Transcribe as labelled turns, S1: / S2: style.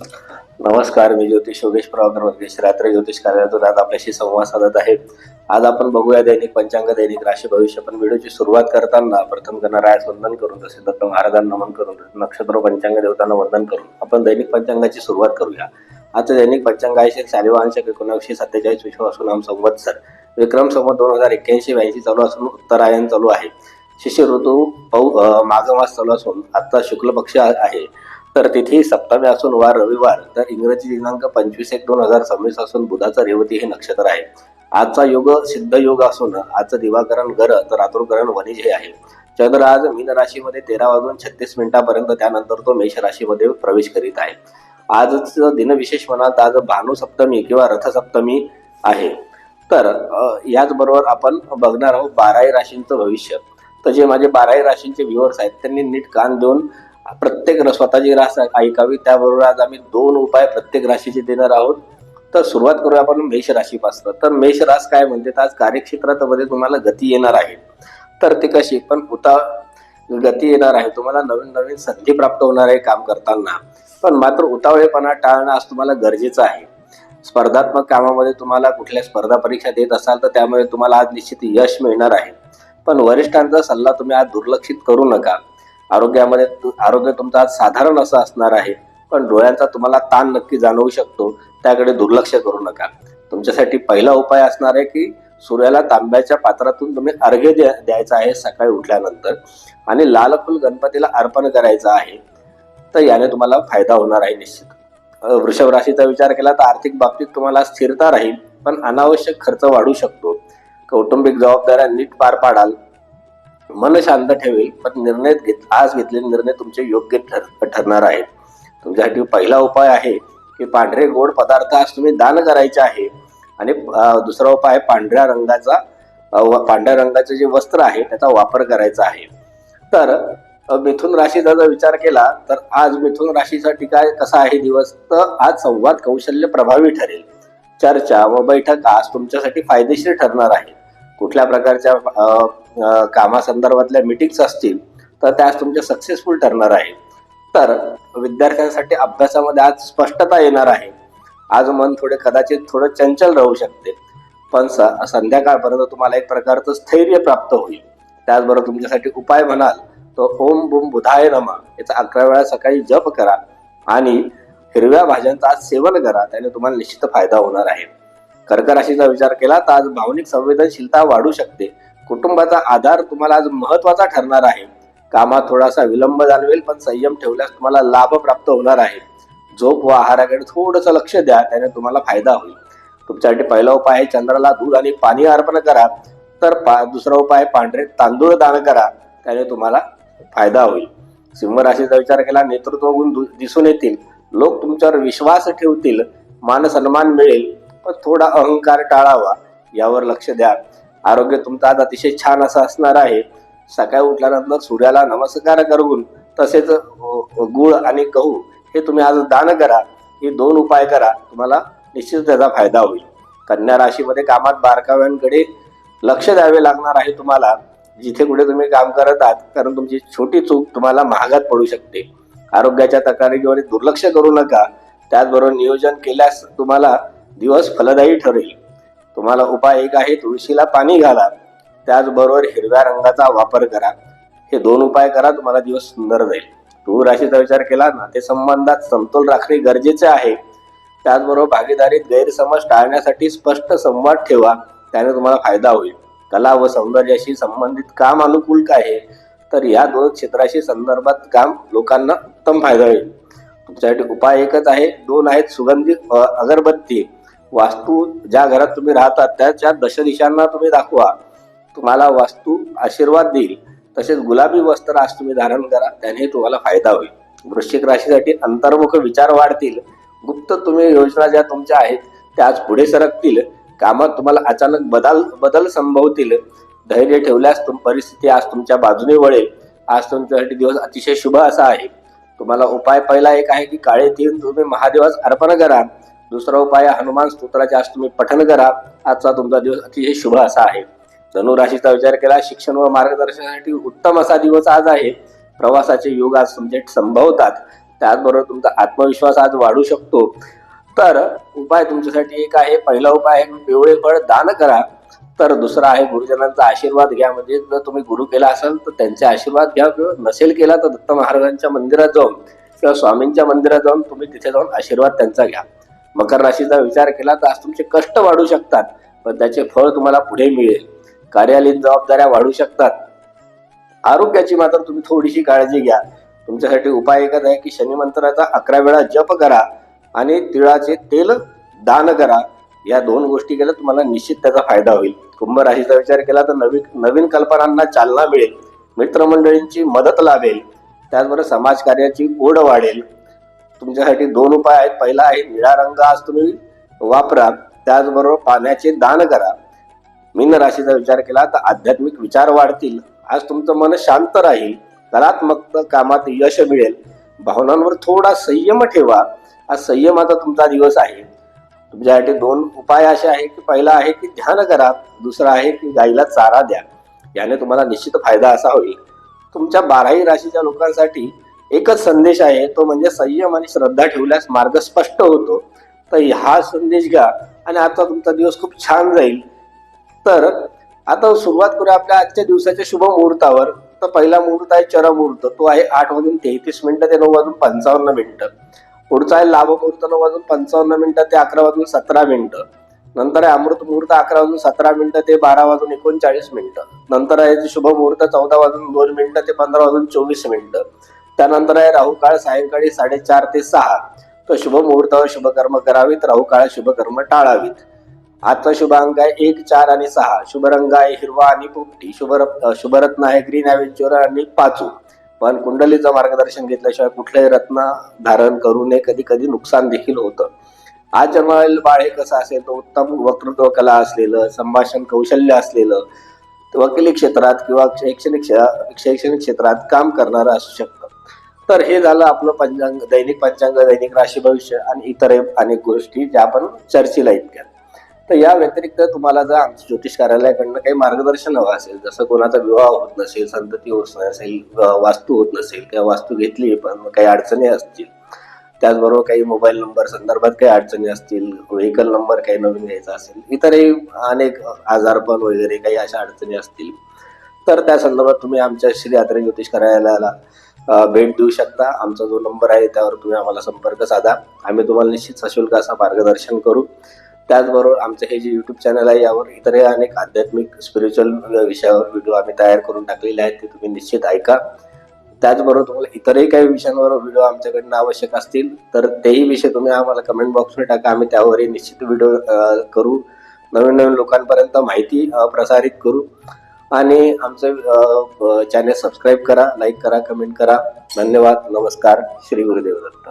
S1: नमस्कार, मी ज्योतिष योगेश प्रभाकर वर्गेश रात्र ज्योतिष कार्यालयातून आज आपल्याशी संवाद साधत आहे. आज आपण बघूया दैनिक पंचांग, दैनिक राशी भविष्य. पण व्हिडिओची सुरुवात करताना प्रथम गणरायास वंदन करून, तसेच दत्त महाराजांना नमन करून, नक्षत्र पंचांग देवतांना वंदन करून आपण दैनिक पंचांगाची सुरुवात करूया. आजचं दैनिक पंचांग आहे शालिवाहन शक 1947 विश्वासू नाम संवत्सर विक्रम संवत 2081-82 चालू असून उत्तरायण चालू आहे. शिष्य ऋतू माघ मास चालू असून आता शुक्ल पक्ष आहे. तर तिथी सप्तमी असून वार रविवार. तर इंग्रजी दिनांक 25/1/2026 असून बुधाचा रेवती हे नक्षत्र आहे. आजचा योग सिद्ध योग असून आजचं दिवाकरण गर तर रात्रोकरण वनिज हे आहे. चंद्र आज मीन राशीमध्ये 13:36 त्यानंतर तो मेष राशीमध्ये प्रवेश करीत आहे. आजचं दिनविशेष म्हणाल आज भानु सप्तमी किंवा रथ सप्तमी आहे. तर याचबरोबर आपण बघणार आहोत 12 राशींचं भविष्य. तर जे माझे 12 राशींचे व्ह्युअर्स आहेत त्यांनी नीट कान देऊन प्रत्येक स्वतःची रास ऐकावी. त्याबरोबर आज आम्ही 2 उपाय प्रत्येक राशीचे देणार आहोत. तर सुरुवात करूया आपण मेष राशीपासून. तर मेष रास काय म्हणते, आज कार्यक्षेत्रामध्ये तुम्हाला गती येणार आहे. तर ते कशी, पण गती येणार आहे. तुम्हाला नवीन नवीन संधी प्राप्त होणार आहे काम करताना. पण मात्र उतावळेपणा टाळणं आज तुम्हाला गरजेचं आहे. स्पर्धात्मक कामामध्ये तुम्हाला कुठल्या स्पर्धा परीक्षा देत असाल तर त्यामुळे तुम्हाला आज निश्चित यश मिळणार आहे. पण वरिष्ठांचा सल्ला तुम्ही आज दुर्लक्षित करू नका. आरोग्य तुमचं आज साधारण असं असणार आहे. पण डोळ्यांचा तुम्हाला ताण नक्की जाणवू शकतो, त्याकडे दुर्लक्ष करू नका. तुमच्यासाठी पहिला उपाय असणार आहे की सूर्याला तांब्याच्या पात्रातून तुम्ही अर्घ्य द्यायचा आहे सकाळी उठल्यानंतर, आणि लाल फुल गणपतीला अर्पण करायचं आहे. तर याने तुम्हाला फायदा होणार आहे निश्चित. वृषभ राशीचा विचार केला तर आर्थिक बाबतीत तुम्हाला स्थिरता राहील, पण अनावश्यक खर्च वाढू शकतो. कौटुंबिक जबाबदाऱ्या नीट पार पाडाल, मन शांत ठेवेल. पण आज घेतलेले निर्णय तुमचे योग्य ठरणार आहेत. तुमच्यासाठी पहिला उपाय आहे की पांढरे गोड पदार्थ आज तुम्ही दान करायचे आहे. आणि दुसरा उपाय पांढऱ्या रंगाचे जे वस्त्र आहे त्याचा वापर करायचा आहे. तर मिथुन राशीचा जर विचार केला तर आज मिथुन राशीसाठी कसा आहे दिवस, तर आज संवाद कौशल्य प्रभावी ठरेल. चर्चा व बैठक आज तुमच्यासाठी फायदेशीर ठरणार आहे. कुठल्या प्रकारच्या कामासंदर्भातल्या मीटिंग्स असतील तर त्यास तुमच्या सक्सेसफुल ठरणार आहे. तर विद्यार्थ्यांसाठी अभ्यासामध्ये आज स्पष्टता येणार आहे. आज मन कदाचित थोडं चंचल राहू शकते, पण संध्याकाळपर्यंत तुम्हाला एक प्रकारचं स्थैर्य प्राप्त होईल. त्याचबरोबर तुमच्यासाठी उपाय म्हणाल तर ओम बुम बुधाय नमः याचा 11 वेळा सकाळी जप करा आणि हिरव्या भाज्यांचं आज सेवन करा. त्याने तुम्हाला निश्चित फायदा होणार आहे. कर्क राशीचा विचार केला तर आज भावनिक संवेदनशीलता वाढू शकते. कुटुंबाचा आधार तुम्हाला आज महत्वाचा ठरणार आहे. कामात थोडासा विलंब जाणवेल, पण संयम ठेवल्यास तुम्हाला लाभ प्राप्त होणार आहे. झोप व आहाराकडे थोडंसं लक्ष द्या, त्याने तुम्हाला फायदा होईल. तुमच्यासाठी पहिला उपाय आहे चंद्राला दूध आणि पाणी अर्पण करा. तर दुसरा उपाय पांढरे तांदूळ दान करा, त्याने तुम्हाला फायदा होईल. सिंह राशीचा विचार केला नेतृत्व गुण दिसून येतील. लोक तुमच्यावर विश्वास ठेवतील, मान सन्मान मिळेल, पण थोडा अहंकार टाळावा, यावर लक्ष द्या. आरोग्य तुमचं आज अतिशय छान असं असणार आहे. सकाळी उठल्यानंतर सूर्याला नमस्कार करून तसेच गुळ आणि गहू हे तुम्ही आज दान करा. हे 2 उपाय करा, तुम्हाला निश्चित त्याचा फायदा होईल. कन्या राशीमध्ये कामात बारकाव्यांकडे लक्ष द्यावे लागणार आहे तुम्हाला. जिथे कुठे तुम्ही काम करत आहात, कारण तुमची छोटी चूक तुम्हाला महागात पडू शकते. आरोग्याच्या तक्रारीवर दुर्लक्ष करू नका. त्याचबरोबर नियोजन केल्यास तुम्हाला दिवस फलदायी ठरेल. तुम्हाला उपाय एक आहे तुळशीला पाणी घाला. त्याचबरोबर हिरव्या रंगाचा वापर करा. हे 2 उपाय करा, तुम्हाला दिवस सुंदर जाईल. तूळ राशीचा विचार केला नातेसंबंधात समतोल राखणे गरजेचे आहे. त्याचबरोबर भागीदारीत गैरसमज टाळण्यासाठी स्पष्ट संवाद ठेवा, त्याने तुम्हाला फायदा होईल. कला व सौंदर्याशी संबंधित काम अनुकूल आहे. तर या 2 क्षेत्राशी संदर्भात काम लोकांना उत्तम फायदा होईल. तुमच्यासाठी उपाय एकच आहे. 2 आहेत सुगंधित अगरबत्ती. वास्तू ज्या घरात तुम्ही राहतात त्याच्या दशदिशांना तुम्ही दाखवा, तुम्हाला वास्तू आशीर्वाद देईल. तसेच गुलाबी वस्त्र आज तुम्ही धारण करा, त्याने तुम्हाला फायदा होईल. वृश्चिक राशीसाठी अंतर्मुख विचार वाढतील. गुप्त तुम्ही योजना ज्या तुमच्या आहेत त्या आज पुढे सरकतील. कामात तुम्हाला अचानक बदल संभवतील. धैर्य ठेवल्यास परिस्थिती आज तुमच्या बाजूने वळेल. आज तुमच्यासाठी दिवस अतिशय शुभ असा आहे. तुम्हाला उपाय पहिला एक आहे की काळे तीळ तुम्ही महादेवास अर्पण करा. दुसरा उपाय हनुमान स्तोत्राचे आज तुम्ही पठण करा. आजचा तुमचा दिवस अतिशय शुभ असा आहे. धनु राशीचा विचार केला शिक्षण व मार्गदर्शनासाठी उत्तम असा दिवस आज आहे. प्रवासाचे योग आज तुमचे संभवतात. त्याचबरोबर तुमचा आत्मविश्वास आज वाढू शकतो. तर उपाय तुमच्यासाठी एक आहे, पहिला उपाय आहे पिवळे फळ दान करा. तर दुसरा आहे गुरुजनांचा आशीर्वाद घ्या. म्हणजे जर तुम्ही गुरु केला असाल तर त्यांचे आशीर्वाद घ्या, किंवा नसेल केला तर दत्त महाराजांच्या मंदिरात जाऊन किंवा स्वामींच्या मंदिरात जाऊन तुम्ही तिथे जाऊन आशीर्वाद त्यांचा घ्या. मकर राशीचा विचार केला तर आज तुमचे कष्ट वाढू शकतात, पण त्याचे फळ तुम्हाला पुढे मिळेल. कार्यालयीन जबाबदाऱ्या वाढू शकतात. आरोग्याची मात्र तुम्ही थोडीशी काळजी घ्या. तुमच्यासाठी उपाय एकच आहे की शनी मंत्राचा 11 वेळा जप करा आणि तिळाचे तेल दान करा. या 2 गोष्टी केल्या तुम्हाला निश्चित त्याचा फायदा होईल. कुंभ राशीचा विचार केला तर नवीन कल्पनांना चालना मिळेल, मित्रमंडळींची मदत लाभेल, त्याचबरोबर समाजकार्याची ओढ वाढेल. तुमच्यासाठी 2 उपाय आहेत. पहिला आहे निळा रंग आज तुम्ही वापरा, त्याचबरोबर पाण्याचे दान करा. मीन राशीचा विचार केला तर आध्यात्मिक विचार वाढतील. आज तुमचं मन शांत राहील, कलात्मक कामात यश मिळेल. भावनांवर थोडा संयम ठेवा. आज संयमाचा तुमचा दिवस आहे. तुमच्यासाठी 2 उपाय असे आहे की पहिला आहे की ध्यान करा, दुसरा आहे की गाईला चारा द्या. याने तुम्हाला निश्चित फायदा असा होईल. तुमच्या 12ही राशीच्या लोकांसाठी एकच संदेश आहे, तो म्हणजे संयम आणि श्रद्धा ठेवल्यास मार्ग स्पष्ट होतो. तर हा संदेश घ्या आणि आता तुमचा दिवस खूप छान जाईल. तर आता सुरुवात करूया आपल्या आजच्या दिवसाच्या शुभ मुहूर्तावर. तर पहिला मुहूर्त आहे चर मुहूर्त, तो आहे 8:33 ते 9:55. पुढचा आहे लाभ मुहूर्त 9:55 ते 11:17. नंतर आहे अमृत मुहूर्त 11:17 ते 12:39. नंतर आहे शुभ मुहूर्त 14:02 ते 15:24. त्यानंतर आहे राहू काळ सायंकाळी 4:30 ते 6. तर शुभ मुहूर्तावर शुभ कर्म करावीत, राहू काळात शुभ कर्म टाळावीत. आजचा शुभ अंक आहे 1, 4 आणि 6. शुभ रंग आहे हिरवा आणि पोपटी. शुभरत्न आहे ग्रीन ॲव्हेंचर आणि पाचू. पण कुंडलीचं मार्गदर्शन घेतल्याशिवाय कुठलंही रत्न धारण करू नये, कधी कधी नुकसान देखील होतं. आज जन्मालेलं बाळ हे कसं असेल, तर उत्तम वक्तृत्व कला असलेलं, संभाषण कौशल्य असलेलं, वकिली क्षेत्रात किंवा शैक्षणिक क्षेत्रात काम करणारं असू शकतं. तर हे झालं आपलं पंचांग, दैनिक पंचांग, दैनिक राशी भविष्य आणि इतर अनेक गोष्टी ज्या आपण चर्चेला इतक्या. तर या व्यतिरिक्त तुम्हाला जर आमच्या ज्योतिष कार्यालयाकडनं काही मार्गदर्शन हवं असेल, जसं कोणाचा विवाह होत नसेल, संतती होत नसेल, वास्तू होत नसेल किंवा वास्तू घेतली पण काही अडचणी असतील, त्याचबरोबर काही मोबाईल नंबर संदर्भात काही अडचणी असतील, व्हेकल नंबर काही नवीन घ्यायचा असेल, इतरही अनेक आजारपण वगैरे काही अशा अडचणी असतील, तर त्या संदर्भात तुम्ही आमच्या श्री यात्रे ज्योतिष कार्यालयाला भेट देऊ शकता. आमचा जो नंबर आहे त्यावर तुम्ही आम्हाला संपर्क साधा. आम्ही तुम्हाला निश्चित सशुल्क असं मार्गदर्शन करू. त्याचबरोबर आमचं हे जे यूट्यूब चॅनल आहे यावर इतरही अनेक आध्यात्मिक स्पिरिच्युअल विषयावर व्हिडिओ आम्ही तयार करून टाकलेले आहेत, ते तुम्ही निश्चित ऐका. त्याचबरोबर तुम्हाला इतरही काही विषयांवर व्हिडिओ आमच्याकडनं आवश्यक असतील तर तेही विषय तुम्ही आम्हाला कमेंट बॉक्समध्ये टाका. आम्ही त्यावरही निश्चित व्हिडिओ करू, नवीन माहिती माहिती प्रसारित करू. आणि आमचं चॅनल सबस्क्राईब करा, लाईक करा, कमेंट करा. धन्यवाद. नमस्कार. श्री गुरुदेव दत्त.